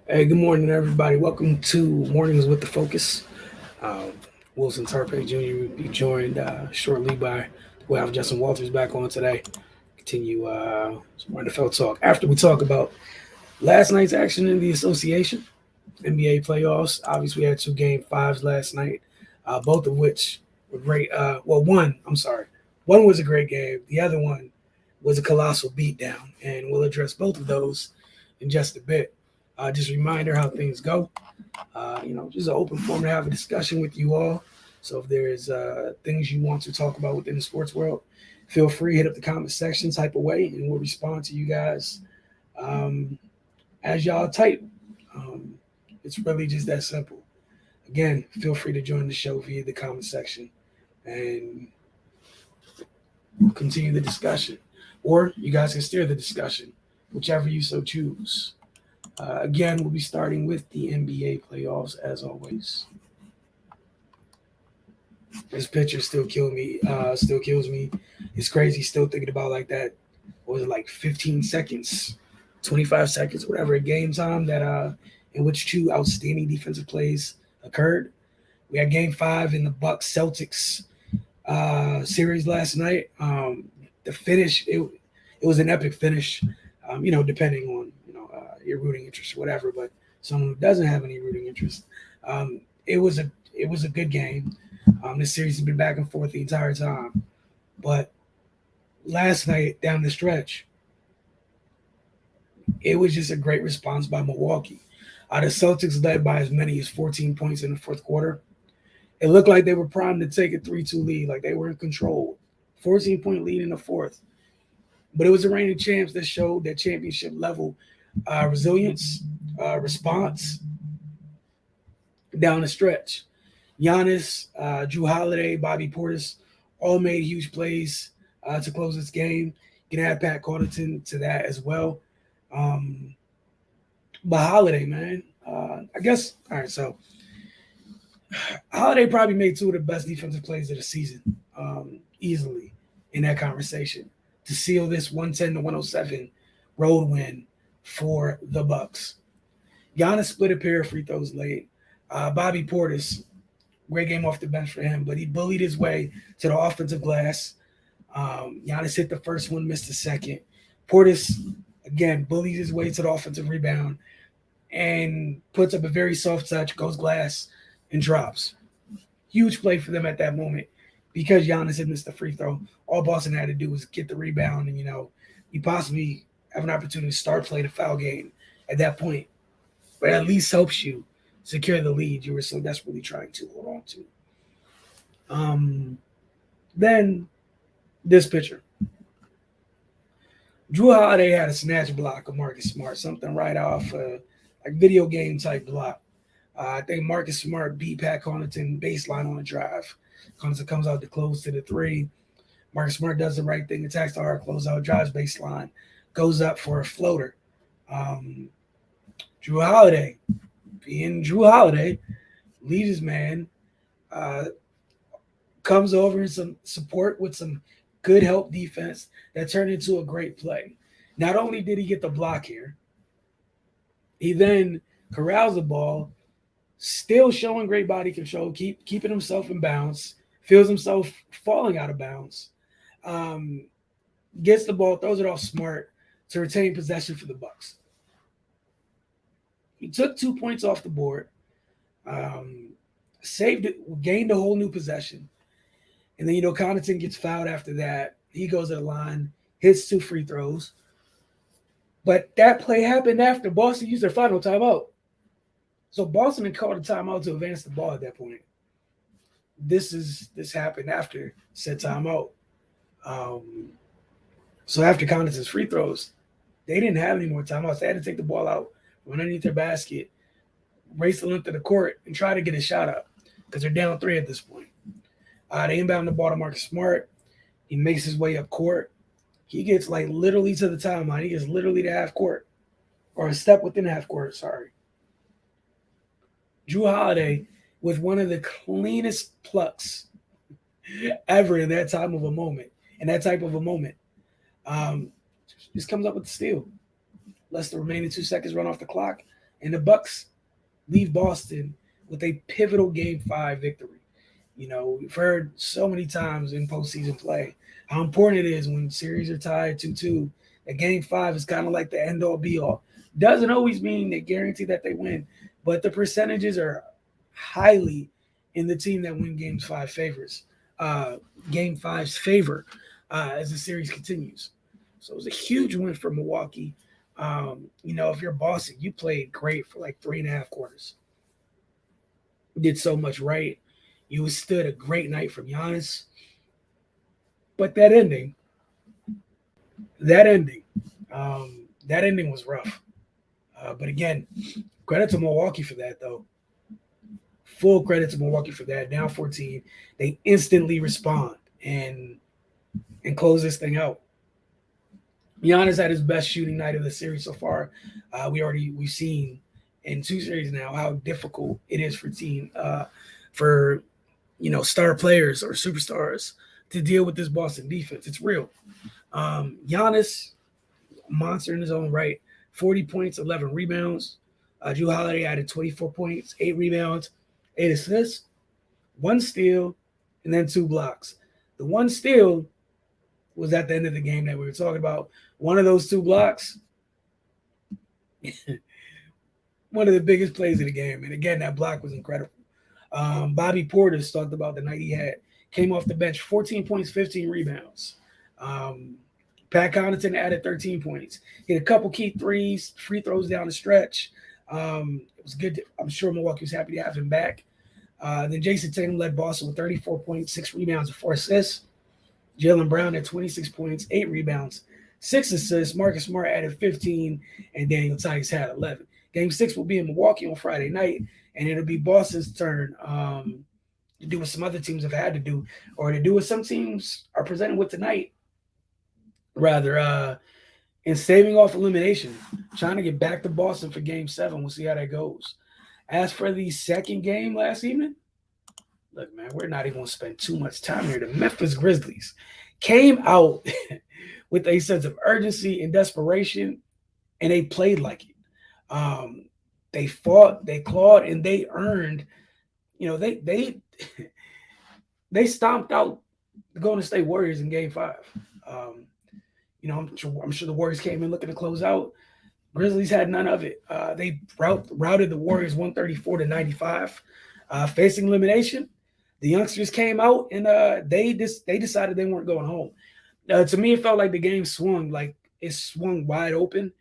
Hey, good morning, everybody. Welcome to Mornings with the Focus. Um, Wilson Tarpe Jr. will be joined shortly by we'll have Justin Walters back on today. Continue some NFL talk after we talk about last night's action in the association, NBA playoffs. Obviously, we had two game fives last night, both of which were great. One was a great game. The other one was a colossal beatdown, and we'll address both of those in just a bit. Just a reminder how things go. Just an open forum to have a discussion with you all. So if there's things you want to talk about within the sports world, feel free hit up the comment section, type away, and we'll respond to you guys um, as y'all type. Um, it's really just that simple. Again, feel free to join the show via the comment section, and we'll continue the discussion, or you guys can steer the discussion, whichever you so choose. Again, we'll be starting with the NBA playoffs as always. This picture still kills me. Still kills me. It's crazy. Still thinking about like that. What was it, like 15 seconds, 25 seconds, whatever, game time that in which two outstanding defensive plays occurred. We had Game Five in the Bucks Celtics series last night. The finish it was an epic finish. Depending on your rooting interest or whatever, but someone who doesn't have any rooting interest, um, it was a good game. This series has been back and forth the entire time, but last night down the stretch, it was just a great response by Milwaukee. The Celtics led by as many as 14 points in the fourth quarter. It looked like they were primed to take a 3-2 lead, like they were in control. 14-point lead in the fourth. But it was the reigning champs that showed that championship level resilience, response down the stretch. Giannis, Drew Holiday, Bobby Portis all made huge plays to close this game. You can add Pat Connaughton to that as well. Um, but Holiday, man, I guess, all right, so Holiday probably made two of the best defensive plays of the season, easily in that conversation to seal this 110 to 107 road win for the Bucks. Giannis split a pair of free throws late. Bobby Portis, great game off the bench for him, but he bullied his way to the offensive glass. Giannis hit the first one, missed the second. Portis, again, bullies his way to the offensive rebound and puts up a very soft touch, goes glass, and drops. Huge play for them at that moment because Giannis had missed the free throw. All Boston had to do was get the rebound, and you possibly have an opportunity to start playing a foul game at that point, but at least helps you secure the lead you were so desperately trying to hold on to. Then this pitcher, Drew Holiday had a snatch block of Marcus Smart, something right off like video game type block. I think Marcus Smart beat Pat Connaughton baseline on a drive. Connaughton comes out to close to the three. Marcus Smart does the right thing, attacks the hard closeout, drives baseline, goes up for a floater. Um, Drew Holiday, being Drew Holiday, leads his man, uh, comes over in some support with some good help defense that turned into a great play. Not only did he get the block here, he then corrals the ball, still showing great body control, keeping himself in bounds, feels himself falling out of bounds, um, gets the ball, throws it off Smart to retain possession for the Bucks. He took 2 points off the board, um, saved it, gained a whole new possession, and then Connaughton gets fouled after that. He goes to the line, hits two free throws, but that play happened after Boston used their final timeout. So Boston had called a timeout to advance the ball at that point. This happened after said timeout. Um, so after Connaughton's free throws, they didn't have any more timeouts. They had to take the ball out from underneath their basket, race the length of the court, and try to get a shot up because they're down three at this point. They inbound the ball to Marcus Smart. He makes his way up court. He gets like literally to the timeline. He gets literally to half court or a step within half court. Sorry. Drew Holiday with one of the cleanest plucks ever in that time of a moment, in that type of a moment. Um, just comes up with the steal. Less the remaining 2 seconds run off the clock. And the Bucks leave Boston with a pivotal Game 5 victory. We've heard so many times in postseason play how important it is when series are tied 2-2. That Game 5 is kind of like the end all be all. Doesn't always mean they guarantee that they win, but the percentages are highly in the team that win Game 5 favors. Game 5's favor as the series continues. So it was a huge win for Milwaukee. If you're Boston, you played great for like 3.5 quarters. Did so much right. You withstood a great night from Giannis. But that ending was rough. But again, credit to Milwaukee for that, though. Full credit to Milwaukee for that. Down 14, they instantly respond and close this thing out. Giannis had his best shooting night of the series so far. We've seen in 2 series now how difficult it is for star players or superstars to deal with this Boston defense. It's real. Giannis, monster in his own right. 40 points, 11 rebounds. Jrue Holiday added 24 points, 8 rebounds, 8 assists, 1 steal, and then 2 blocks. The 1 steal was at the end of the game that we were talking about. One of those 2 blocks, one of the biggest plays of the game. And again, that block was incredible. Bobby Portis talked about the night he had. Came off the bench, 14 points, 15 rebounds. Pat Connaughton added 13 points. Hit a couple key threes, free throws down the stretch. It was good. I'm sure Milwaukee was happy to have him back. Then Jason Tatum led Boston with 34 points, 6 rebounds, and 4 assists. Jaylen Brown had 26 points, 8 rebounds, 6 assists. Marcus Smart added 15, and Daniel Theis had 11. Game 6 will be in Milwaukee on Friday night, and it'll be Boston's turn to do what some other teams have had to do, or to do what some teams are presented with tonight, rather, in saving off elimination, trying to get back to Boston for Game 7. We'll see how that goes. As for the second game last evening, look, man, we're not even going to spend too much time here. The Memphis Grizzlies came out with a sense of urgency and desperation, and they played like it. They fought, they clawed, and they earned. They stomped out the Golden State Warriors in Game 5. I'm sure the Warriors came in looking to close out. Grizzlies had none of it. They routed the Warriors 134-95. Facing elimination, the youngsters came out and they decided they weren't going home. To me, it felt like the game swung wide open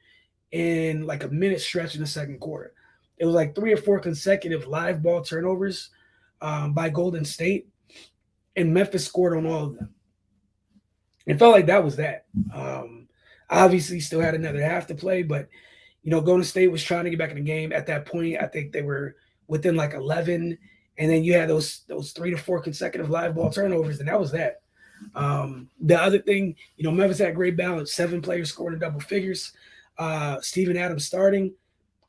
in like a minute stretch in the second quarter. It was like 3 or 4 consecutive live ball turnovers by Golden State, and Memphis scored on all of them. It felt like that was that. Obviously, still had another half to play, but Golden State was trying to get back in the game. At that point, I think they were within like 11, and then you had those 3 to 4 consecutive live ball turnovers, and that was that. The other thing, Memphis had great balance. 7 players scored in double figures. Steven Adams starting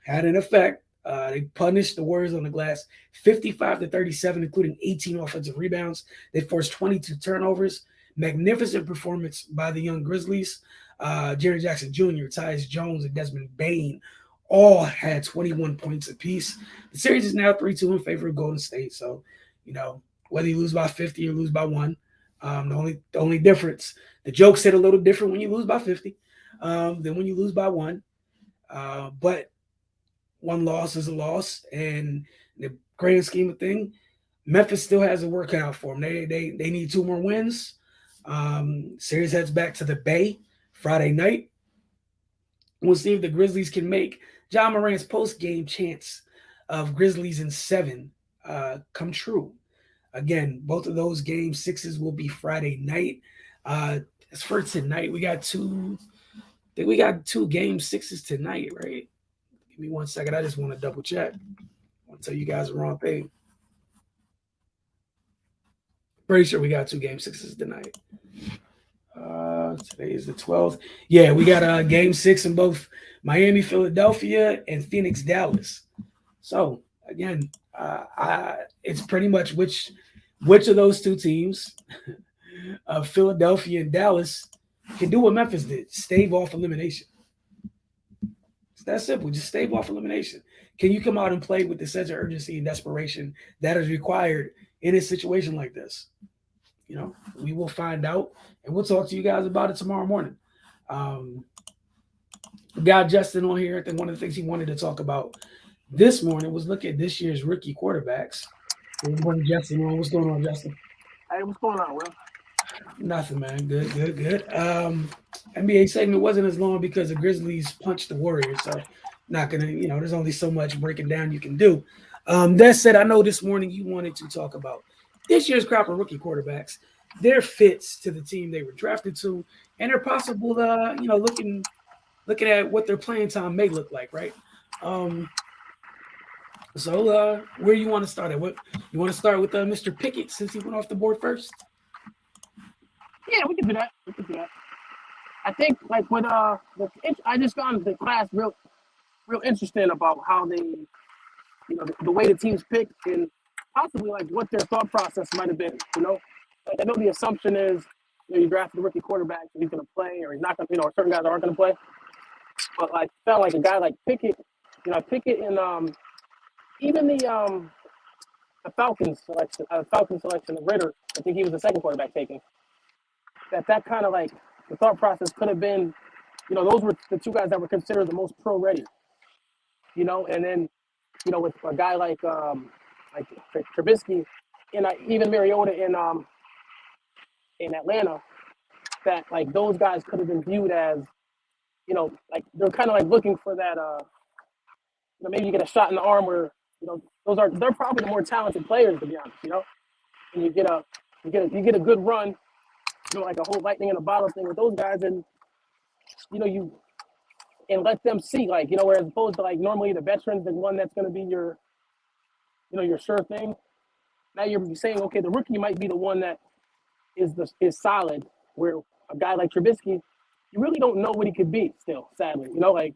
had an effect. They punished the Warriors on the glass 55-37, including 18 offensive rebounds. They forced 22 turnovers. Magnificent performance by the young Grizzlies. Jaren Jackson Jr., Tyus Jones, and Desmond Bane all had 21 points apiece. The series is now 3-2 in favor of Golden State. So, whether you lose by 50 or lose by 1, the only difference, the jokes hit a little different when you lose by 50 than when you lose by 1. But one loss is a loss, and in the grand scheme of things, Memphis still has a work cut out for them. They need 2 more wins. Series heads back to the Bay Friday night. We'll see if the Grizzlies can make Ja Morant's post-game chance of Grizzlies in 7 come true. Again, both of those Game 6s will be Friday night. As for tonight, we got 2 Game 6s tonight, right? Give me 1 second. I just want to double check. I want to tell you guys the wrong thing. Pretty sure we got 2 Game 6s tonight. Today is the 12th. Yeah, we got Game 6 in both Miami, Philadelphia, and Phoenix, Dallas. So again, it's pretty much which of those 2 teams, Philadelphia and Dallas, can do what Memphis did: stave off elimination. It's that simple. Just stave off elimination. Can you come out and play with the sense of urgency and desperation that is required in a situation like this? We will find out, and we'll talk to you guys about it tomorrow morning. Um, we got Justin on here. I think one of the things he wanted to talk about this morning was look at this year's rookie quarterbacks. Good morning, Justin. What's going on, Justin? Hey, what's going on, Will? Nothing, man. Good, good, good. NBA segment wasn't as long because the Grizzlies punched the Warriors, so not gonna, there's only so much breaking down you can do. That said, I know this morning you wanted to talk about this year's crop of rookie quarterbacks, their fits to the team they were drafted to, and their possible, looking at what their playing time may look like, right? Um, so where you want to start at? What you want to start with, Mr. Pickett, since he went off the board first? Yeah, we can do that. I think like with I just found the class real interesting about how they, the way the teams picked and possibly like what their thought process might have been. Like I know the assumption is you drafted a rookie quarterback and he's going to play or he's not going to, or certain guys aren't going to play. But like felt like a guy like Pickett, Pickett and even the Falcons selection of Ritter. I think he was the second quarterback taken. That kind of like the thought process could have been, those were the two guys that were considered the most pro ready. And then, with a guy like Trubisky and even Mariota in Atlanta, that like those guys could have been viewed as, like they're kind of like looking for that, maybe you get a shot in the arm where, they're probably the more talented players, to be honest, and you get a good run, like a whole lightning in a bottle thing with those guys, and and let them see, like, whereas opposed to like normally the veterans, the one that's going to be your, your sure thing. Now you're saying, okay, the rookie might be the one that is solid, where a guy like Trubisky, you really don't know what he could be still, sadly. Like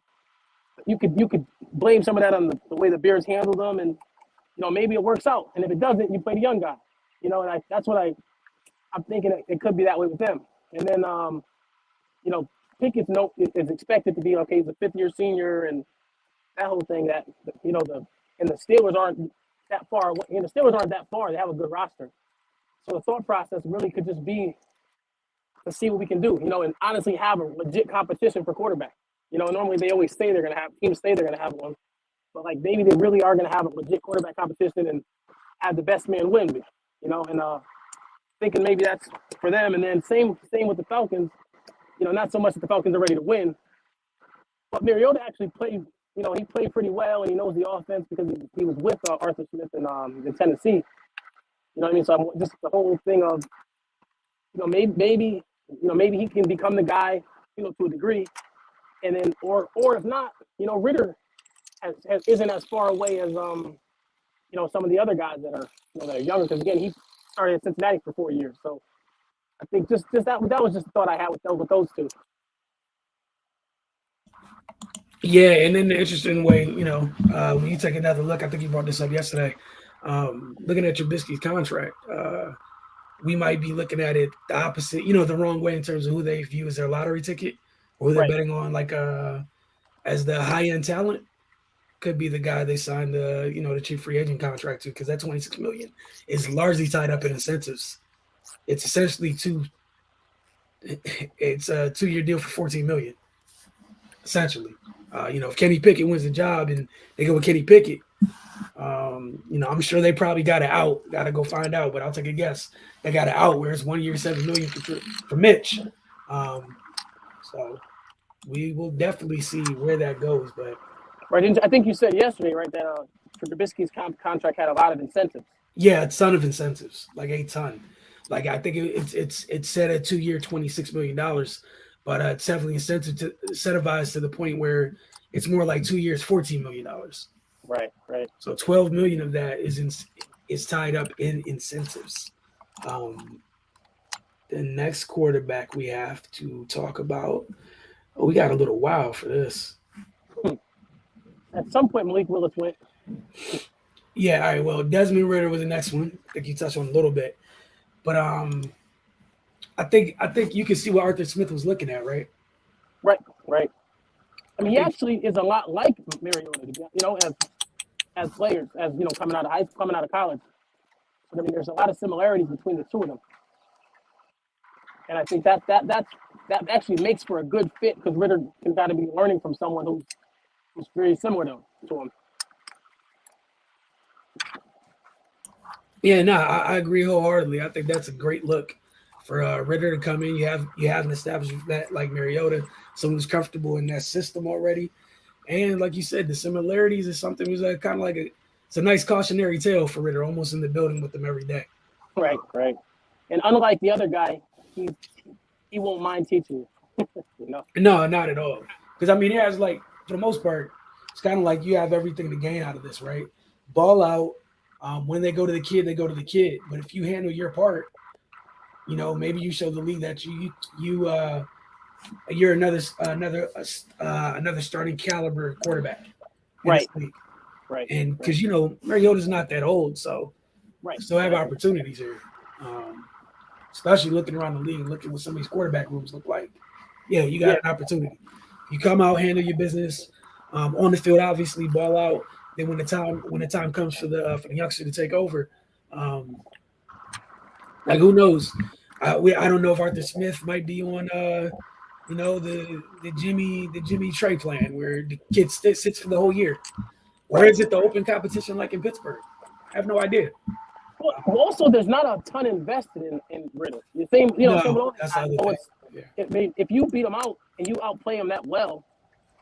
you could blame some of that on the way the Bears handled them, and maybe it works out, and if it doesn't, you play the young guy. And that's what I'm thinking it could be that way with them. And then Pickett's is expected to be okay. He's a fifth-year senior, and that whole thing. That the Steelers aren't that far. And the Steelers aren't that far. They have a good roster. So the thought process really could just be to see what we can do. And honestly have a legit competition for quarterback. Normally they always say teams say they're gonna have one, but like maybe they really are gonna have a legit quarterback competition and have the best man win. And thinking maybe that's for them. And then same with the Falcons. Not so much that the Falcons are ready to win, but Mariota actually played. He played pretty well, and he knows the offense because he was with Arthur Smith in Tennessee. You know what I mean? So just the whole thing of, maybe he can become the guy, to a degree, and then or if not, Ritter isn't as far away as some of the other guys that are younger. Because again, he started at Cincinnati for 4 years, so. I think just that was just the thought I had with those two. Yeah, and then the interesting way, when you take another look, I think you brought this up yesterday. Looking at Trubisky's contract, we might be looking at it the opposite, the wrong way in terms of who they view as their lottery ticket, or who they're betting on, like as the high end talent. Could be the guy they signed the cheap free agent contract to, because that $26 million is largely tied up in incentives. It's essentially it's a 2-year deal for $14 million. Essentially, if Kenny Pickett wins the job and they go with Kenny Pickett, I'm sure they probably got it out. Got to go find out, but I'll take a guess. They got it out where it's 1 year, $7 million for Mitch. So we will definitely see where that goes. But right, I think you said yesterday, right, that Trubisky's contract had a lot of incentives. Yeah, a ton of incentives, like a ton. Like I think it's set at 2 year, $26 million, but it's heavily incentivized to the point where it's more like 2 years, $14 million. Right. So $12 million of that is tied up in incentives. The next quarterback we have to talk about. Oh, we got a little while for this. At some point, Malik Willis went. Yeah, all right. Well, Desmond Ritter was the next one. I think you touched on a little bit. But I think you can see what Arthur Smith was looking at, right? Right. I mean, he actually is a lot like Mariota, as players, as you know, coming out of high school, coming out of college. But I mean, there's a lot of similarities between the two of them, and I think that actually makes for a good fit because Ritter can kind of be learning from someone who's very similar to him. Yeah, no, I agree wholeheartedly. I think that's a great look for Ritter to come in. You have an established that like Mariota, someone who's comfortable in that system already, and like you said, the similarities is something was kind of like it's a nice cautionary tale for Ritter, almost in the building with them every day. Right. And unlike the other guy, he won't mind teaching you. You know. No, not at all. Because I mean, it has like for the most part, it's kind of like you have everything to gain out of this, right? Ball out. When they go to the kid, they go to the kid. But if you handle your part, you know, maybe you show the league that you're another starting caliber quarterback in Right. this league. Right. And because you know Mariota's not that old, so Right. still have opportunities here. Especially looking around the league, looking what some of these quarterback rooms look like. Yeah, you got an opportunity. You come out, handle your business on the field. Obviously, ball out. Then when the time comes for the youngster to take over, like who knows? I don't know if Arthur Smith might be on you know the Jimmy Trey plan where the kid sits for the whole year, or is it the open competition like in Pittsburgh? I have no idea. Well, also, there's not a ton invested in Ritter. The same, you know, same with all that's guys. the other thing. Yeah. If you beat them out and you outplay them that well,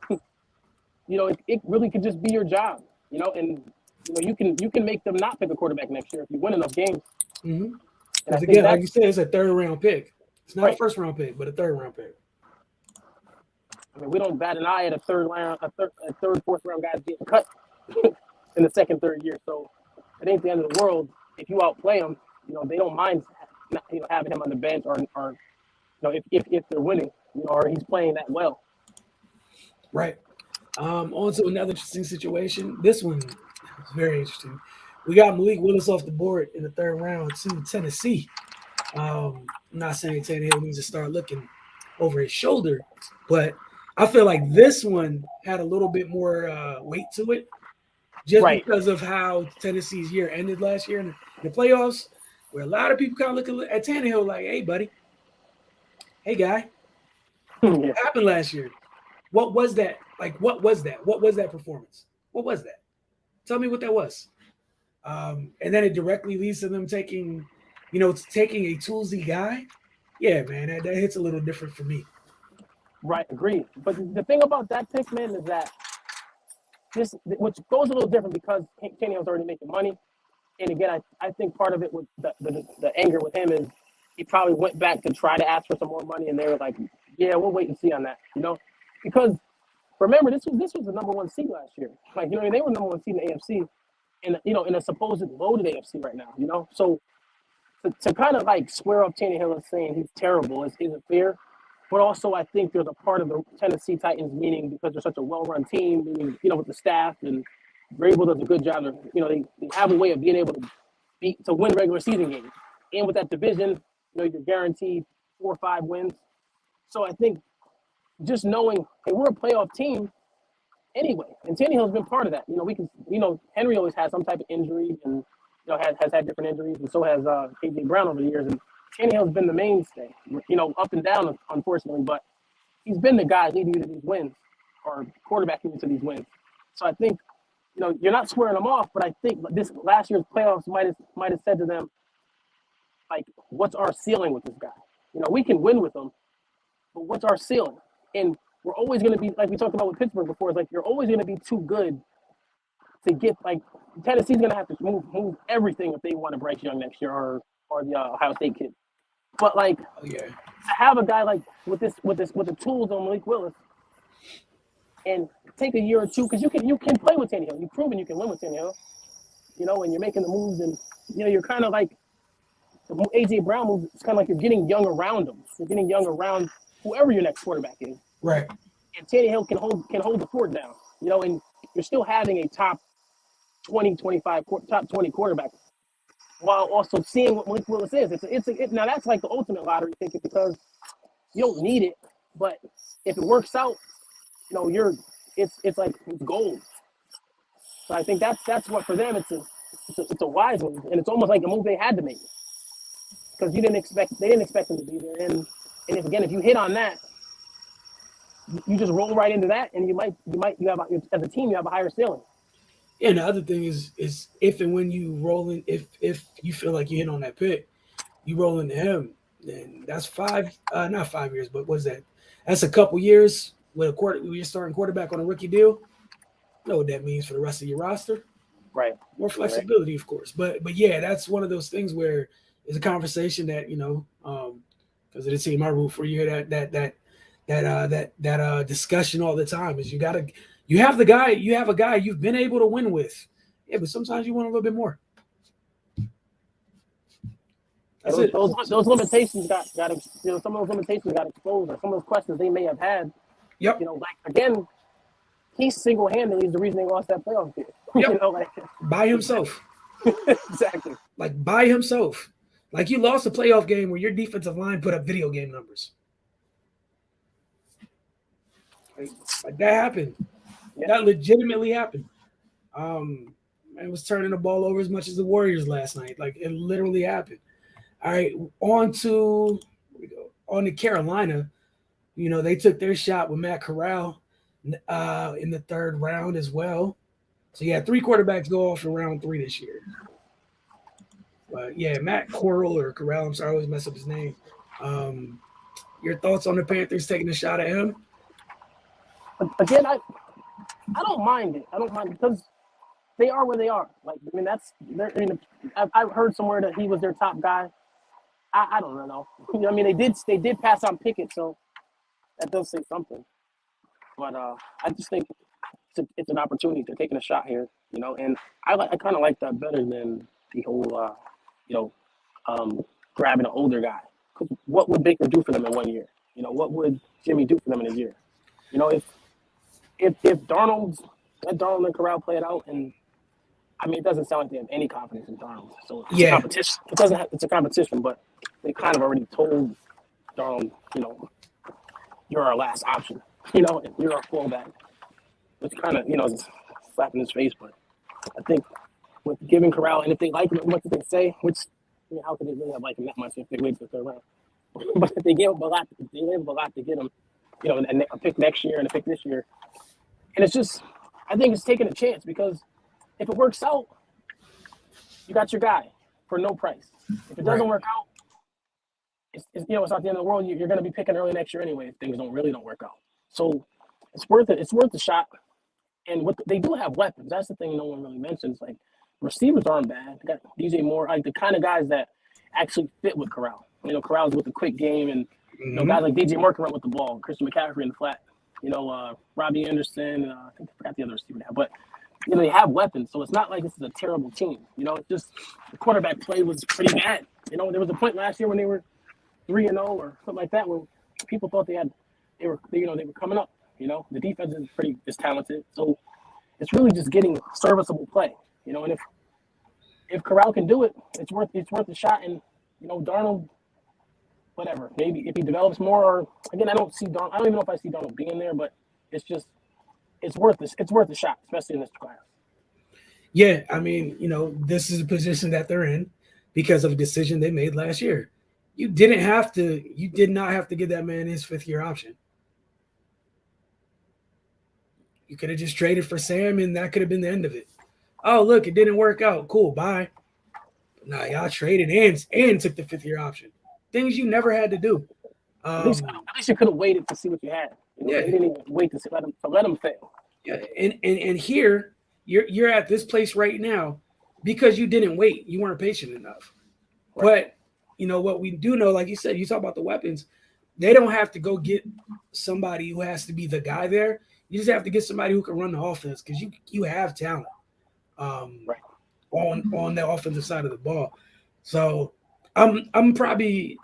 you know, it really could just be your job. You know, and you know you can make them not pick a quarterback next year if you win enough games. Mm-hmm. Because again, like you said, it's a third round pick. It's not a first round pick, but a third round pick. I mean, we don't bat an eye at a third, fourth round guys getting cut in the second, third year. So it ain't the end of the world if you outplay them. You know, they don't mind, you know, having him on the bench or you know, if they're winning, you know, or he's playing that well. Right. On to another interesting situation. This one is very interesting. We got Malik Willis off the board in the third round to Tennessee. I'm not saying Tannehill needs to start looking over his shoulder, but I feel like this one had a little bit more weight to it just because of how Tennessee's year ended last year in the playoffs, where a lot of people kind of look at Tannehill like, hey, buddy, hey, guy, what happened last year? What was that? Like, what was that? What was that performance? What was that? Tell me what that was. And then it directly leads to them taking a toolsy guy. Yeah, man, that hits a little different for me. Right, agreed. But the thing about that pick, man, is that which goes a little different because Tannehill's already making money. And again, I think part of it with the anger with him is he probably went back to try to ask for some more money, and they were like, "Yeah, we'll wait and see on that," you know, because remember this was the number one seed last year. Like, you know, they were number one seed in the AFC, and you know, in a supposed loaded AFC right now, you know, so to kind of like square up Tannehill and saying he's terrible isn't fair. But also, I think there's a part of the Tennessee Titans meaning because they're such a well-run team, meaning, you know, with the staff and Vrabel does a good job. You know, they have a way of being able to win regular season games. And with that division, you know, you're guaranteed 4 or 5 wins. So I think just knowing, hey, we're a playoff team anyway, and Tannehill's been part of that. You know, Henry always has some type of injury and, you know, has had different injuries, and so has A.J. Brown over the years. And Tannehill's been the mainstay, you know, up and down, unfortunately, but he's been the guy leading you to these wins or quarterbacking you to these wins. So I think, you know, you're not swearing them off, but I think this last year's playoffs might have said to them, like, what's our ceiling with this guy? You know, we can win with him, but what's our ceiling? And we're always going to be, like we talked about with Pittsburgh before, it's like you're always going to be too good to get, like, Tennessee's going to have to move everything if they want to Bryce Young next year or the Ohio State kid. But like, to have a guy like with the tools on Malik Willis and take a year or two, because you can play with Tannehill. You've proven you can win with Tannehill. You know, and you're making the moves, and you know you're kind of like the AJ Brown moves. It's kind of like you're getting young around him. You're getting young around whoever your next quarterback is. Right. And Tannehill can hold the fort down. You know, and you're still having a top 20, 25, top 20 quarterback, while also seeing what Malik Willis is. Now that's like the ultimate lottery ticket because you don't need it, but if it works out, you know, it's like it's gold. So I think that's what for them it's a wise move, and it's almost like a move they had to make because they didn't expect him to be there, and if you hit on that, you just roll right into that, and you have as a team you have a higher ceiling. Yeah, and the other thing is if and when you roll in, if you feel like you hit on that pick, you roll into him, then that's not 5 years, but what's that? That's a couple years with you're starting quarterback on a rookie deal. You know what that means for the rest of your roster. Right. More flexibility, of course, but yeah, that's one of those things where it's a conversation that because of the team I root for, you hear that discussion all the time. Is you have a guy you've been able to win with, yeah, but sometimes you want a little bit more. That's it. Those limitations got some of those limitations got exposed, or some of those questions they may have had. Yep. Like again, he single-handedly is the reason they lost that playoff game. Yep. By himself. Exactly. Like by himself. Like you lost a playoff game where your defensive line put up video game numbers. Like that happened. Yeah. That legitimately happened. It was turning the ball over as much as the Warriors last night. Like it literally happened. All right, on to Carolina. They took their shot with Matt Corral in the third round as well. So yeah, 3 quarterbacks go off in round 3 this year. But yeah, Matt Corral or Corral, I'm sorry, I always mess up his name. Your thoughts on the Panthers taking a shot at him? Again, I don't mind it. I don't mind because they are where they are. Like I've heard somewhere that he was their top guy. I don't know. They did pass on Pickett, so that does say something. But I just think it's an opportunity. They're taking a shot here, and I kind of like that better than the whole, grabbing an older guy. Because what would Baker do for them in 1 year? What would Jimmy do for them in a year? If Darnold, let Darnold and Corral play it out, and it doesn't sound like they have any confidence in Darnold. So it's a competition. It's a competition, but they kind of already told Darnold, you're our last option. You're our fallback. It's kind of, is a slap in his face, but I think with giving Corral, and if they like him as much as they say, which, how could they really have liked him that much if they waited for the third round? But if they gave him a lot, to get him, and a pick next year and a pick this year. And it's just, I think it's taking a chance because if it works out, you got your guy for no price. If it doesn't work out, it's not the end of the world. You're going to be picking early next year anyway if things don't work out. So it's worth it. It's worth the shot. And they do have weapons. That's the thing no one really mentions. Like receivers aren't bad. They got DJ Moore, like the kind of guys that actually fit with Corral. Corral's with the quick game, and guys like DJ Moore can run with the ball. Christian McCaffrey in the flat. Robbie Anderson. I think I forgot the other receiver now, but they have weapons, so it's not like this is a terrible team. It's just the quarterback play was pretty bad. There was a point last year when they were 3-0 or something like that, where people thought they were coming up. The defense is talented, so it's really just getting serviceable play. And if Corral can do it, it's worth the shot. And Darnold, whatever, maybe if he develops more, or again, I don't even know if I see Darnold being there, but it's worth this. It's worth the shot, especially in this class. Yeah, this is a position that they're in because of a decision they made last year. You did not have to give that man his 5th-year option. You could have just traded for Sam, and that could have been the end of it. Oh, look, it didn't work out. Cool, bye. Nah, y'all traded and took the 5th-year option. Things you never had to do. At least you could have waited to see what you had. Yeah. You didn't even wait to let them fail. Yeah, and here you're at this place right now because you didn't wait. You weren't patient enough. Right. But what we do know, like you said, you talk about the weapons. They don't have to go get somebody who has to be the guy there. You just have to get somebody who can run the offense because you have talent right on the offensive side of the ball. So I'm probably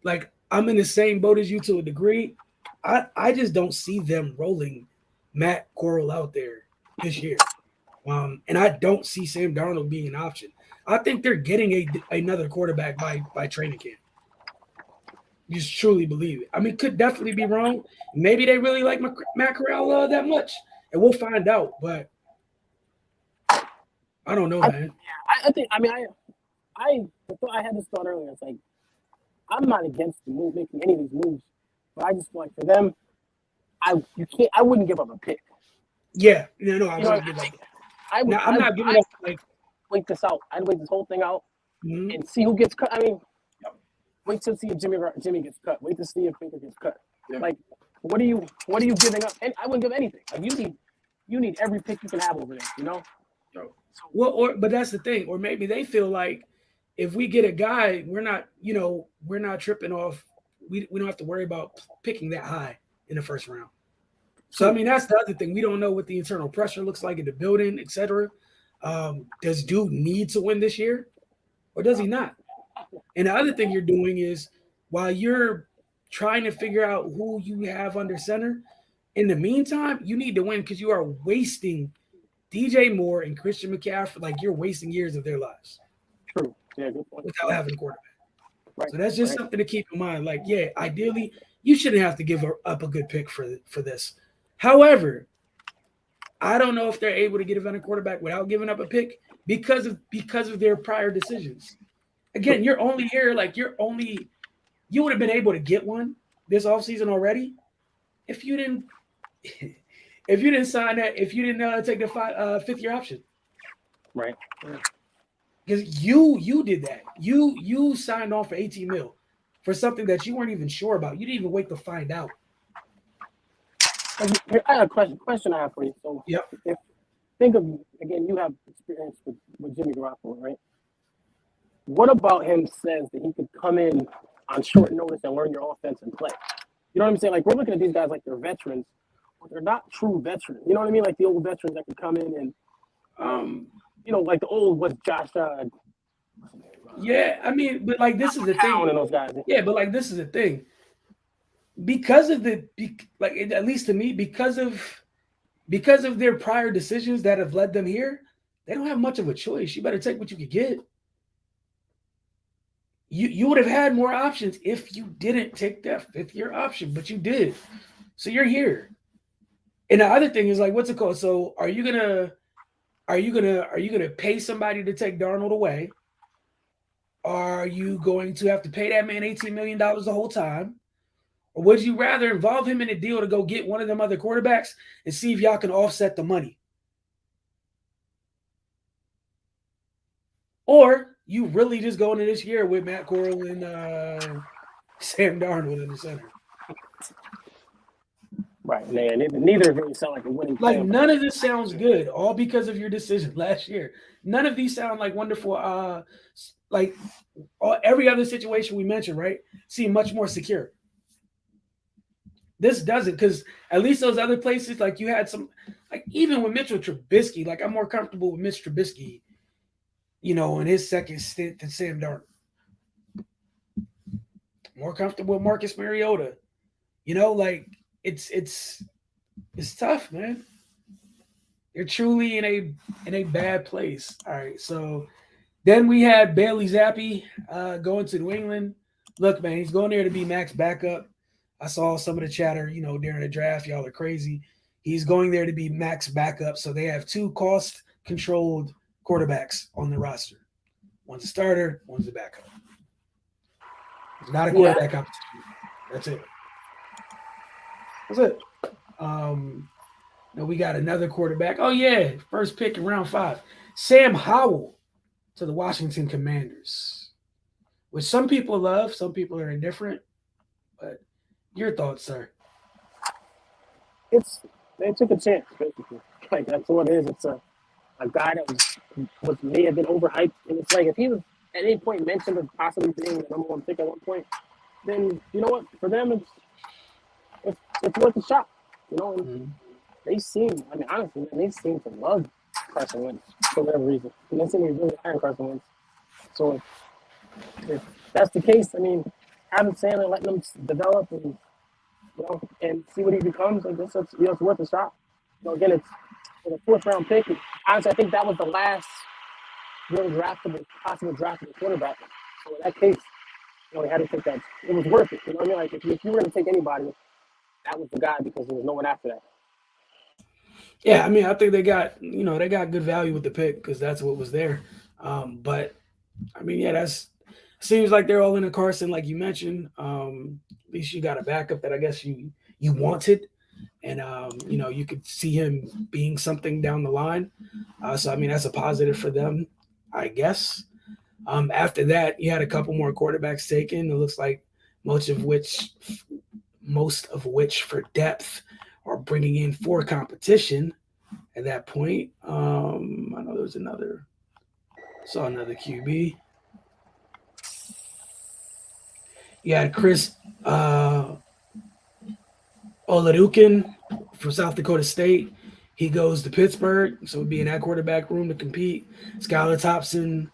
like I'm in the same boat as you to a degree. I just don't see them rolling Matt Corral out there this year. And I don't see Sam Darnold being an option. I think they're getting another quarterback by training camp. Just truly believe it. Could definitely be wrong. Maybe they really like Matt Corral that much, and we'll find out. But I don't know, I, man. I think I mean I had this thought earlier. It's like I'm not against the move making any of these moves, but I just feel like for them, I wouldn't give up a pick. Yeah, no, I You know, wouldn't give up. I would Now I'm not giving I up like. wait this out. I'd wait this whole thing out Mhm. and see who gets cut. I mean, wait to see if Jimmy gets cut. Wait to see if Baker gets cut. Yeah. Like, what are you giving up? And I wouldn't give anything. Like you need every pick you can have over there. You know. Well, but that's the thing. Or maybe they feel like if we get a guy, we're not tripping off. We don't have to worry about picking that high in the first round. So I mean, that's the other thing. We don't know what the internal pressure looks like in the building, etc. Does Duke need to win this year, or does he not? And the other thing you're doing is while you're trying to figure out who you have under center, in the meantime, you need to win because you are wasting DJ Moore and Christian McCaffrey. Like you're wasting years of their lives. True. Yeah. Good point. Without having a quarterback. Right. So that's just something to keep in mind. Like, yeah, ideally, you shouldn't have to give up a good pick for this. However, I don't know if they're able to get a veteran quarterback without giving up a pick because of their prior decisions. Again, you're only here, like you would have been able to get one this offseason already if you didn't sign that, if you didn't take the fifth year option. Right. Because you did that. You signed on for 18 mil for something that you weren't even sure about. You didn't even wait to find out. I have a question I have for you. So Yep. Think of again, you have experience with Jimmy Garoppolo, right? What about him says that he could come in on short notice and learn your offense and play? You know what I'm saying? Like we're looking at these guys like they're veterans, but they're not true veterans. You know what I mean? Like the old veterans that could come in and like the old was Josh. Yeah, I mean, but like this is the thing. And those guys. Yeah, but like this is the thing. Because of at least to me, because of their prior decisions that have led them here, they don't have much of a choice. You better take what you could get. You would have had more options if you didn't take that fifth year option, but you did. So you're here. And the other thing is like, what's it called? So are you gonna pay somebody to take Darnold away? Are you going to have to pay that man $18 million the whole time? Or would you rather involve him in a deal to go get one of them other quarterbacks and see if y'all can offset the money? Or you really just go into this year with Matt Corral and Sam Darnold in the center? Right, man. Neither really sound like a winning plan. Like none of this sounds good, all because of your decision last year. None of these sound like wonderful. Every other situation we mentioned, right, seem much more secure. This doesn't, because at least those other places, like you had some, like even with Mitchell Trubisky, like I'm more comfortable with Mitch Trubisky, in his second stint than Sam Darnold. More comfortable with Marcus Mariota. Like it's tough, man. You're truly in a bad place. All right, so then we had Bailey Zappi going to New England. Look, man, he's going there to be Mac's backup. I saw some of the chatter, during the draft. Y'all are crazy. He's going there to be Mac's backup. So they have two cost-controlled quarterbacks on the roster. One's a starter, one's a backup. It's not a quarterback competition. That's it. That's it. We got another quarterback. Oh, yeah. First pick in round 5. Sam Howell to the Washington Commanders. Which some people love, some people are indifferent. But your thoughts, sir? They took a chance, basically. Like that's what it is. It's a guy that may have been overhyped, and it's like if he was at any point mentioned as possibly being the number one pick at one point, then you know what? For them, it's worth a shot. And they seem. I mean, honestly, man, they seem to love Carson Wentz for whatever reason. And they seem to be really high on Carson Wentz. So if that's the case, I mean, having Sam and letting him develop and see what he becomes, I guess it's worth a shot. Again, it's a 4th round pick. And honestly, I think that was the last really possible draftable quarterback. So in that case, they had to take that. It was worth it. You know what I mean? Like if you were going to take anybody, that was the guy because there was no one after that. Yeah, I mean, I think they got good value with the pick because that's what was there. But I mean, yeah, that's seems like they're all in a Carson, like you mentioned. At least you got a backup that I guess you wanted, and you could see him being something down the line. So I mean, that's a positive for them, I guess. After that, you had a couple more quarterbacks taken. It looks like most of which most of which for depth are bringing in for competition at that point. I know there was saw another QB. You had Chris Oladukin from South Dakota State. He goes to Pittsburgh, so would be in that quarterback room to compete. Skylar Thompson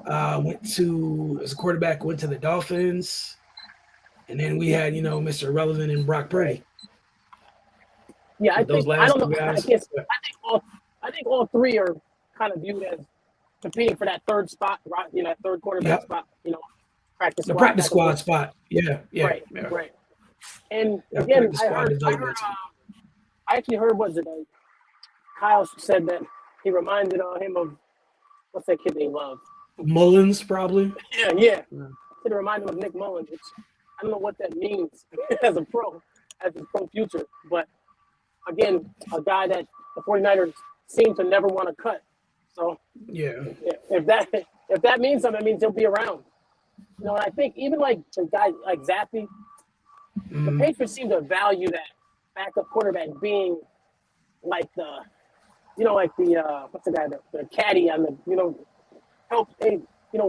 went to as a quarterback went to the Dolphins, and then we had Mr. Irrelevant and Brock Right. Purdy. Yeah, With those I last don't two know. I guys, guess I think all three are kind of viewed as competing for that third spot, right? You know, that third quarterback yep, spot. You know, practice the squad practice type of squad role. spot. Yeah, yeah, Right, yeah. right. And That again, practice squad I heard, development. I actually heard Kyle said that he reminded him of what's that kid they love? Mullins probably. Yeah, yeah. Yeah. Said it reminded him of Nick Mullins, which I don't know what that means as his pro future. But again, a guy that the 49ers seem to never want to cut. So Yeah. if that means something, it means he'll be around. You know, and I think even like the guy like Zappy, the Mhm. Patriots seem to value that backup quarterback being like like the what's the guy, the caddy on the, help, hey,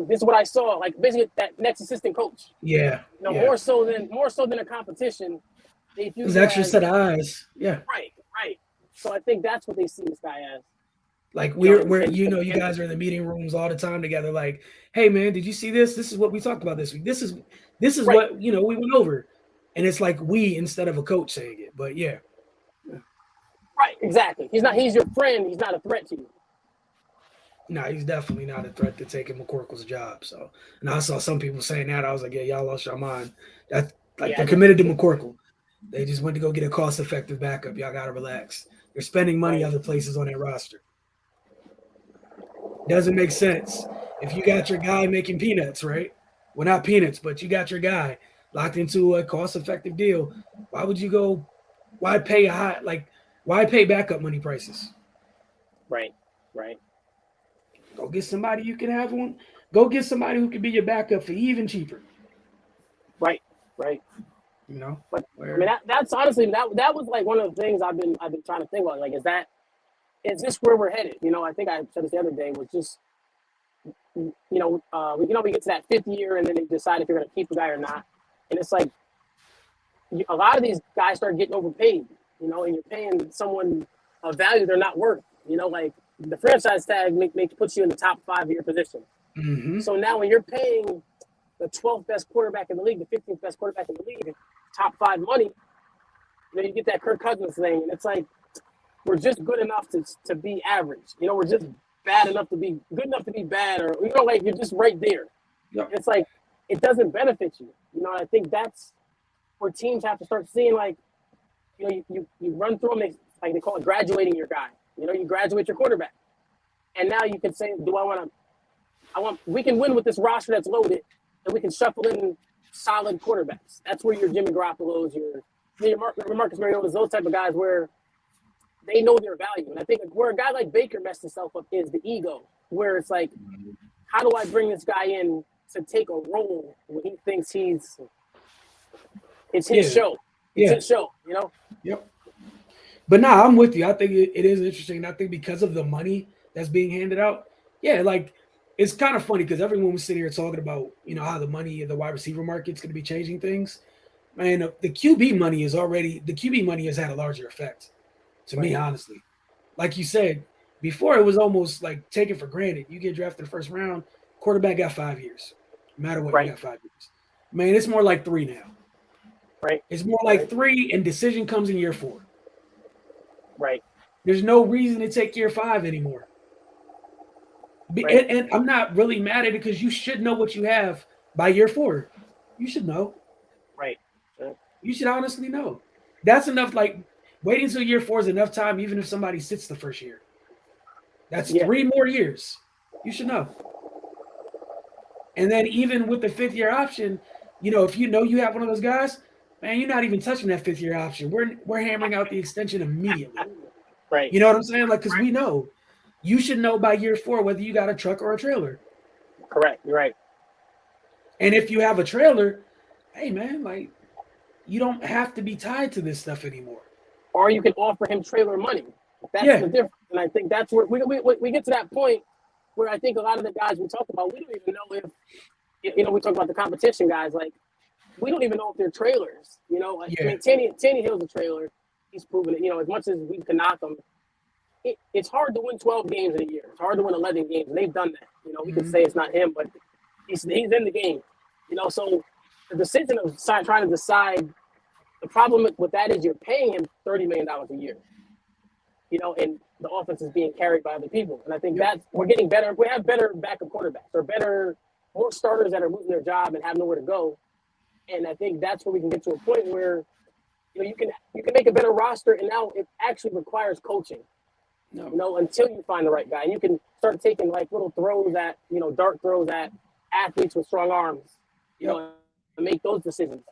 this is what I saw. Like basically that next assistant coach. Yeah. You know, Yeah. more so than a competition, they view There's you extra as set of eyes. Yeah. right, right. So I think that's what they see this guy as. Like You know, we're you and guys are in the meeting rooms all the time together. Like, hey man, did you see this? This is what we talked about this week. This is right, what we went over, and it's like we instead of a coach saying it. But yeah, right, exactly. He's your friend. He's not a threat to you. no, he's definitely not a threat to taking McCorkle's job. So, and I saw some people saying that. I was like, yeah, y'all lost your mind. That like Yeah, they're committed to McCorkle. They just went to go get a cost-effective backup. Y'all gotta relax. They're spending money right, other places on their roster. Doesn't make sense. If you got your guy making peanuts, right? Well, not peanuts, but you got your guy locked into a cost-effective deal. Why would you go? Why pay why pay backup money prices? right, right, Go get somebody you can have one. Go get somebody who can be your backup for even cheaper. right, right. You know But I mean, where? that's honestly that was like one of the things I've been trying to think about. Like, is this where we're headed? You know, I think I said this the other day. Was just we get to that fifth year and then they decide if you're going to keep a guy or not. And it's like a lot of these guys start getting overpaid. You know, and you're paying someone a value they're not worth. You know, like the franchise tag puts you in the top 5 of your position. Mm-hmm. So now when you're paying the 12th best quarterback in the league, the 15th best quarterback in the league, top 5 money, you get that Kirk Cousins thing, and it's like we're just good enough to be average. You know, we're just bad enough to be good enough to be bad, or like you're just right there. Yep. It's like it doesn't benefit you. You know, I think that's where teams have to start seeing like, you run through them, like they call it graduating your guy. You know, you graduate your quarterback, and now you can say, we can win with this roster that's loaded, and we can shuffle in solid quarterbacks. That's where your Jimmy Garoppolo's, your Marcus Mariota's, those type of guys where they know their value. And I think where a guy like Baker messed himself up is the ego, where it's like, how do I bring this guy in to take a role when he thinks it's his show? It's his show, you know? Yep. But nah, I'm with you. I think it is interesting. I think because of the money that's being handed out, yeah, like it's kind of funny because everyone was sitting here talking about, how the money in the wide receiver market's going to be changing things. Man, the QB money has had a larger effect to me, honestly. Like you said, before it was almost like taken for granted. You get drafted the first round, quarterback got 5 years. No matter what, Right. you got 5 years. Man, it's more like 3 now. Right. It's more like 3, and decision comes in year 4. Right. There's no reason to take year 5 anymore. Right. And I'm not really mad at it because you should know what you have by year 4. You should know. Right. You should honestly know. That's enough. Like waiting until year 4 is enough time, even if somebody sits the first year. That's Yeah. 3 more years. You should know. And then even with the 5th-year option, if you know you have one of those guys, man, you're not even touching that 5th-year option. We're hammering out the extension immediately. Right. You know what I'm saying? Like, because we know you should know by year 4 whether you got a truck or a trailer. Correct. You're right. And if you have a trailer, hey man, like you don't have to be tied to this stuff anymore. Or you can offer him trailer money. That's the difference. And I think that's where we get to that point where I think a lot of the guys we talk about, we don't even know if, we talk about the competition guys, like, we don't even know if they're trailers. I mean, Tanny Hill's a trailer. He's proven it. As much as we can knock him, it's hard to win 12 games in a year. It's hard to win 11 games, and they've done that. We can say it's not him, but he's in the game. So the decision of trying to decide, the problem with that is you're paying him $30 million a year. And the offense is being carried by other people. And I think we're getting better. We have better backup quarterbacks or more starters that are losing their job and have nowhere to go. And I think that's where we can get to a point where, you can make a better roster, and now it actually requires coaching. Until you find the right guy, and you can start taking like little throws at, dart throws at athletes with strong arms, and make those decisions.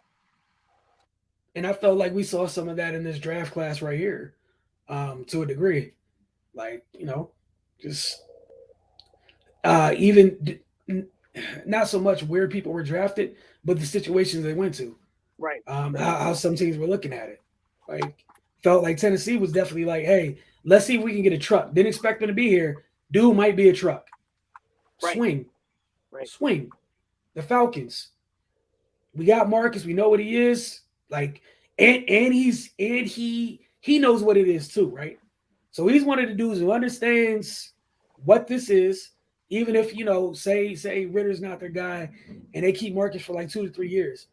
And I felt like we saw some of that in this draft class right here, to a degree. Like, just even not so much where people were drafted, but the situations they went to. Right. How some teams were looking at it. Like, felt like Tennessee was definitely like, hey, let's see if we can get a truck. Didn't expect him to be here. Dude might be a truck. Right. Swing. Right. Swing. The Falcons. We got Marcus. We know what he is. Like, and he knows what it is too, right? So he's one of the dudes who understands what this is, even if, say Ritter's not their guy and they keep Marcus for like 2 to 3 years.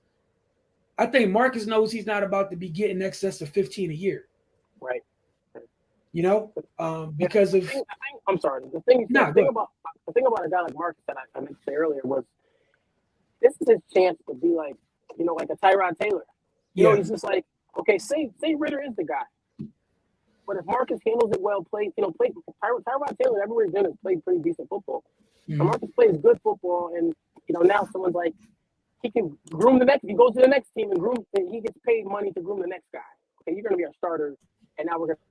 I think Marcus knows he's not about to be getting excess of 15 a year. Right. Because of I'm sorry. The thing about a guy like Marcus that I meant to say earlier was this is his chance to be like, like a Tyrod Taylor. He's just like, okay, say Ritter is the guy. But if Marcus handles it well, Tyrod Taylor everywhere he's been has played pretty decent football. Mm-hmm. So Marcus plays good football, and now someone's like, he can groom the next. He goes to the next team and groom. And he gets paid money to groom the next guy. Okay, you're going to be our starter, and now we're going to.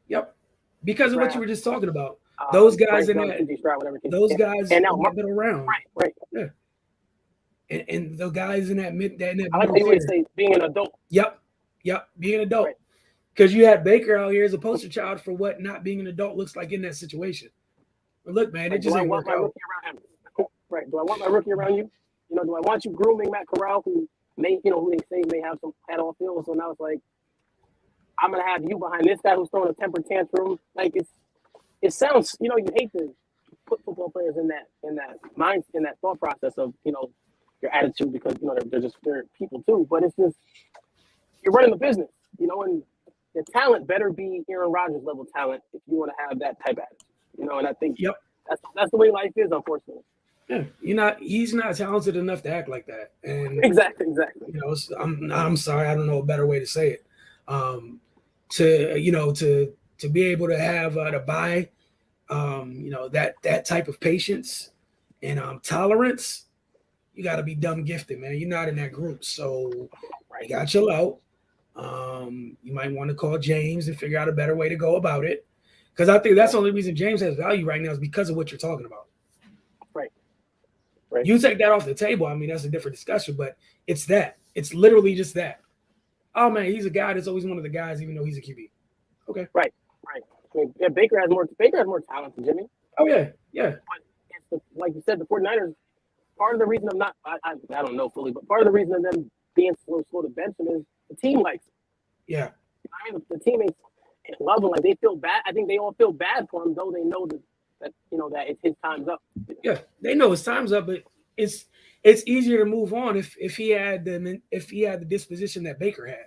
Yep, because of what you were just talking about. Those guys and now middle round. Right. Yeah. And the guys in that mid. I like the way you say being an adult. Yep, being an adult. Because you had Baker out here as a poster child for what not being an adult looks like in that situation. But look, man, it just ain't work out. Right. Do I want my rookie around you? Do I want you grooming Matt Corral, who may, who they say may have some head off field? So now it's like, I'm gonna have you behind this guy who's throwing a temper tantrum. Like it sounds, you hate to put football players in that thought process of, your attitude, because they're people too. But it's just, you're running the business, and the talent better be Aaron Rodgers level talent if you want to have that type of attitude, and I think that's the way life is, unfortunately. Yeah, he's not talented enough to act like that. And exactly. I'm sorry, I don't know a better way to say it. To be able to have to buy that type of patience and tolerance, you got to be dumb gifted, man. You're not in that group, so you got to chill out. You might want to call James and figure out a better way to go about it, because I think that's the only reason James has value right now is because of what you're talking about. Right. You take that off the table, I mean, that's a different discussion, but it's that. It's literally just that. Oh, man, he's a guy that's always one of the guys, even though he's a QB. Okay. Right. I mean, Baker has more talent than Jimmy. Oh, yeah. But like you said, the 49ers, part of the reason I'm not, I don't know fully, but part of the reason of them being slow to bench him is the team likes him. Yeah. I mean, the teammates love him. Like, they feel bad. I think they all feel bad for him, though they know that that it's his time's up. Yeah, they know his time's up, but it's easier to move on if he had the disposition that Baker had.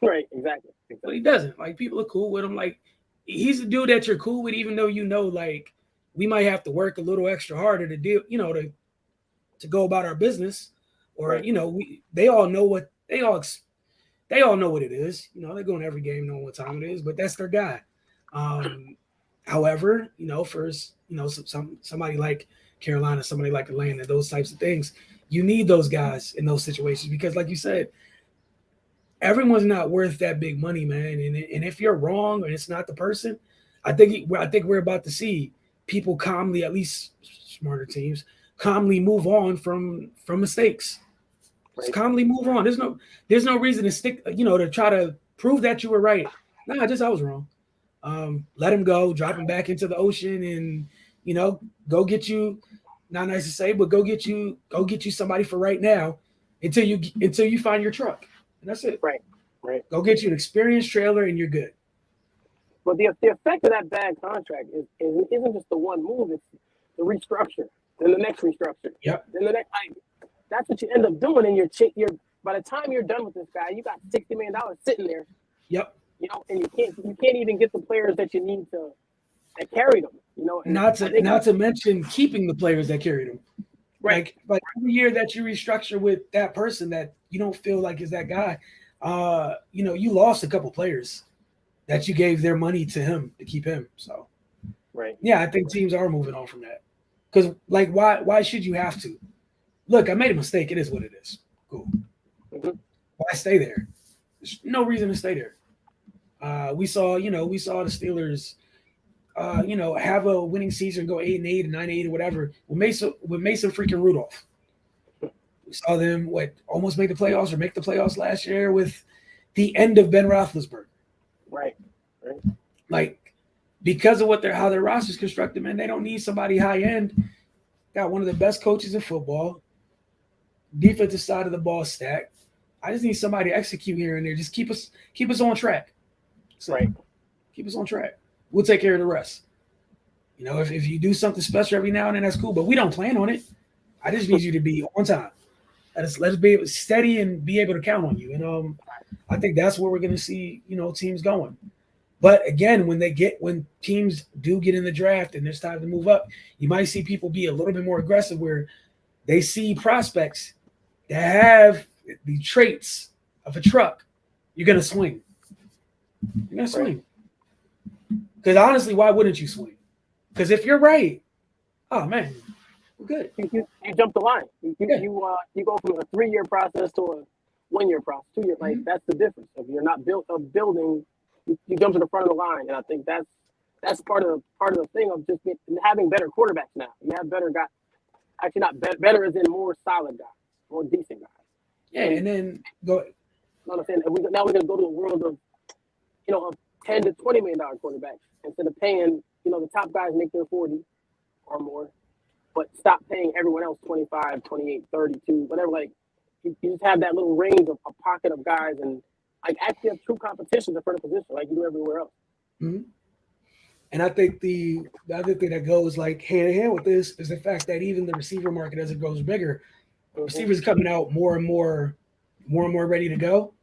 Right, exactly. But he doesn't. Like, people are cool with him. Like, he's a dude that you're cool with, even though like we might have to work a little extra harder to deal, to go about our business, or they all know what they all They all know what it is. They go in every game knowing what time it is, but that's their guy. However, for somebody like Carolina, somebody like Atlanta, those types of things, you need those guys in those situations because, like you said, everyone's not worth that big money, man. And if you're wrong or it's not the person, I think we're about to see people calmly, at least smarter teams, calmly move on from mistakes. Just calmly move on. There's no reason to stick, to try to prove that you were right. Nah, just I was wrong. Let him go, drop him back into the ocean, and go get you. Not nice to say, but go get you somebody for right now until you find your truck, and that's it. Right. Go get you an experienced trailer, and you're good. But the effect of that bad contract isn't just the one move; it's the restructure, then the next restructure, Yep. Then the next. That's what you end up doing, and you're by the time you're done with this guy, you got $60 million sitting there. Yep. And you can't even get the players that you need that carry them. Not to mention keeping the players that carry them. Right. Like every year that you restructure with that person that you don't feel like is that guy, you lost a couple players that you gave their money to him to keep him. So, right. Yeah, I think teams are moving on from that because, like, why should you have to? Look, I made a mistake. It is what it is. Cool. Mm-hmm. Why stay there? There's no reason to stay there. We saw the Steelers, have a winning season, go 8-8 and 9-8 or whatever with Mason freaking Rudolph. We saw them almost make the playoffs or make the playoffs last year with the end of Ben Roethlisberger. Right. Like because of how their roster's constructed, man, they don't need somebody high end. Got one of the best coaches in football. Defensive side of the ball stacked. I just need somebody to execute here and there. Just keep us on track. So, right. Keep us on track. We'll take care of the rest. If you do something special every now and then, that's cool. But we don't plan on it. I just need you to be on time. Let's be steady and be able to count on you. And I think that's where we're going to see teams going. But again, when teams do get in the draft and there's time to move up, you might see people be a little bit more aggressive where they see prospects that have the traits of a truck. You're going to swing. You're going to swing. Because honestly, why wouldn't you swing? Because if you're right, oh man, we're good. You jump the line. You go from a 3-year process to a 1-year process, 2-year. Like that's the difference. If you're not built of building, you jump to the front of the line, and I think that's part of the thing of just having better quarterbacks now. You have better guys. Actually, not better as in more solid guys, more decent guys. Yeah, and then go. I'm saying now we're gonna go to a world of of $10 to $20 million quarterbacks instead of paying the top guys make their 40 or more, but stop paying everyone else 25, 28, 32, whatever. Like you just have that little range of a pocket of guys and like actually have true competition for the position like you do everywhere else. Mm-hmm. And I think the other thing that goes like hand in hand with this is the fact that even the receiver market as it grows bigger, receivers coming out more and more ready to go.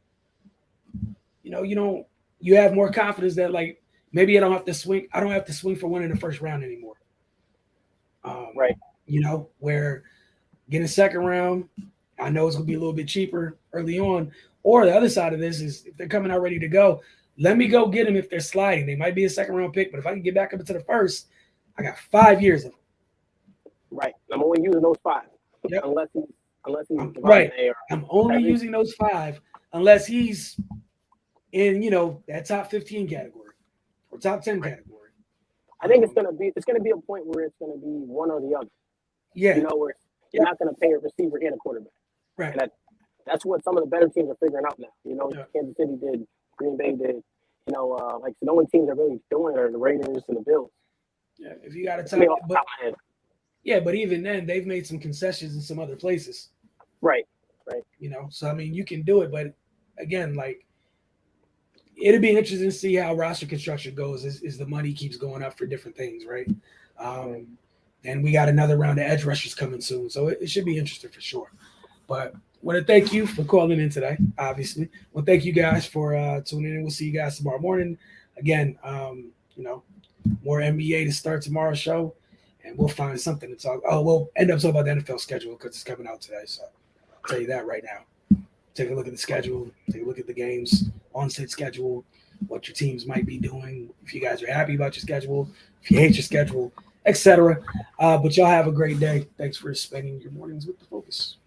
You have more confidence that like maybe I don't have to swing for one in the first round anymore. Right. Where getting a second round, I know it's gonna be a little bit cheaper early on. Or the other side of this is if they're coming out ready to go, let me go get them if they're sliding. They might be a second round pick, but if I can get back up into the first, I got 5 years of them. Right. I'm only using those 5. Yep. Unless he's right. I'm only using those 5 unless he's in that top 15 category or top 10 category. I think it's gonna be a point where it's gonna be one or the other. Yeah. Where you're not gonna pay a receiver and a quarterback. Right. And that's what some of the better teams are figuring out now. Kansas City did, Green Bay did. Like the only teams that really doing it are the Raiders and the Bills. Yeah, if you got a top, but even then they've made some concessions in some other places. Right. So I mean you can do it, but again, like it'll be interesting to see how roster construction goes as the money keeps going up for different things, right? And we got another round of edge rushers coming soon, so it should be interesting for sure. But I want to thank you for calling in today, obviously. Well, thank you guys for tuning in. We'll see you guys tomorrow morning. Again, more NBA to start tomorrow's show, and we'll find something to talk. Oh, we'll end up talking about the NFL schedule because it's coming out today, so I'll tell you that right now. take a look at the schedule, take a look at the games on said schedule, what your teams might be doing, if you guys are happy about your schedule, if you hate your schedule, etc. But y'all have a great day. Thanks for spending your mornings with the Focus.